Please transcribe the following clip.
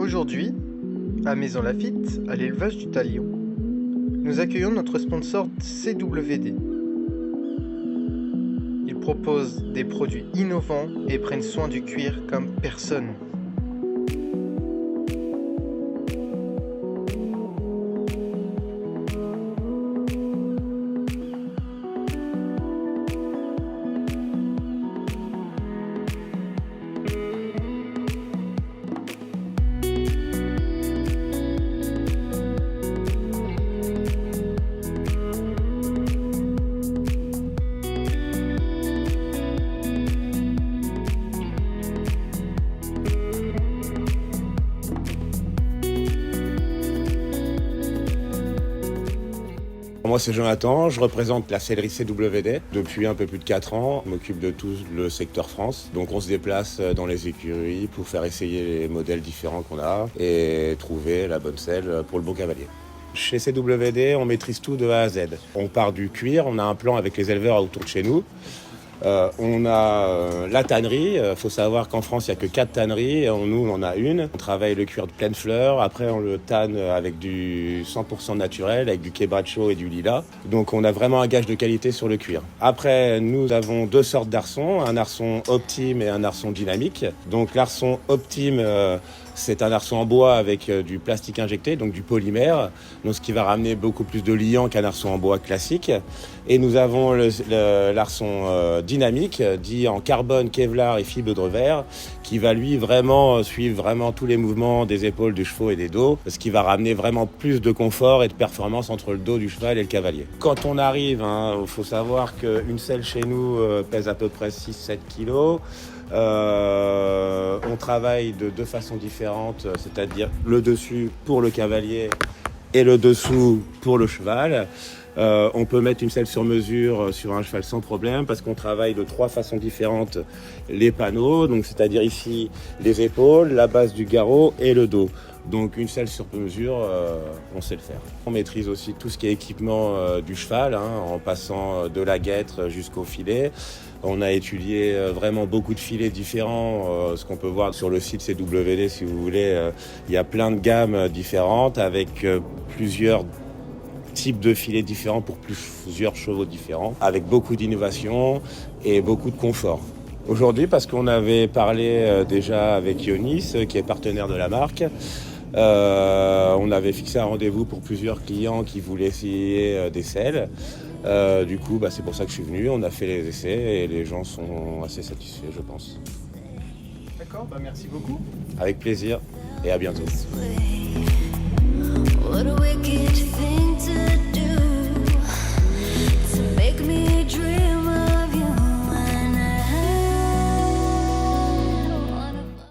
Aujourd'hui, à Maison Lafitte, à l'élevage du Talion, nous accueillons notre sponsor CWD. Ils proposent des produits innovants et prennent soin du cuir comme personne. Moi c'est Jonathan, je représente la sellerie CWD depuis un peu plus de 4 ans. Je m'occupe de tout le secteur France. Donc on se déplace dans les écuries pour faire essayer les modèles différents qu'on a et trouver la bonne selle pour le bon cavalier. Chez CWD, on maîtrise tout de A à Z. On part du cuir, on a un plan avec les éleveurs autour de chez nous. On a la tannerie. Il faut savoir qu'en France, il n'y a que 4 tanneries. Nous, on en a une. On travaille le cuir de pleine fleur. Après, on le tanne avec du 100% naturel, avec du quebracho et du lilas. Donc, on a vraiment un gage de qualité sur le cuir. Après, nous avons 2 sortes d'arçons. Un arçon optime et un arçon dynamique. Donc, l'arçon optime, c'est un arçon en bois avec du plastique injecté, donc du polymère, donc ce qui va ramener beaucoup plus de liant qu'un arçon en bois classique. Et nous avons l'arçon dynamique, dit en carbone, kevlar et fibre de verre, qui va lui vraiment suivre vraiment tous les mouvements des épaules, du chevaux et des dos, ce qui va ramener vraiment plus de confort et de performance entre le dos du cheval et le cavalier. Quand on arrive, il faut savoir qu'une selle chez nous pèse à peu près 6-7 kilos. On travaille de 2 façons différentes, c'est-à-dire le dessus pour le cavalier et le dessous pour le cheval. On peut mettre une selle sur mesure sur un cheval sans problème parce qu'on travaille de 3 façons différentes les panneaux, donc c'est-à-dire ici les épaules, la base du garrot et le dos. Donc une selle sur mesure, on sait le faire. On maîtrise aussi tout ce qui est équipement du cheval, en passant de la guêtre jusqu'au filet. On a étudié vraiment beaucoup de filets différents, ce qu'on peut voir sur le site CWD si vous voulez. Il y a plein de gammes différentes avec plusieurs types de filets différents pour plusieurs chevaux différents, avec beaucoup d'innovation et beaucoup de confort. Aujourd'hui, parce qu'on avait parlé déjà avec Ionis, qui est partenaire de la marque, on avait fixé un rendez-vous pour plusieurs clients qui voulaient essayer des selles. Du coup, c'est pour ça que je suis venu. On a fait les essais et les gens sont assez satisfaits, je pense. D'accord, merci beaucoup. Avec plaisir et à bientôt. What a wicked thing to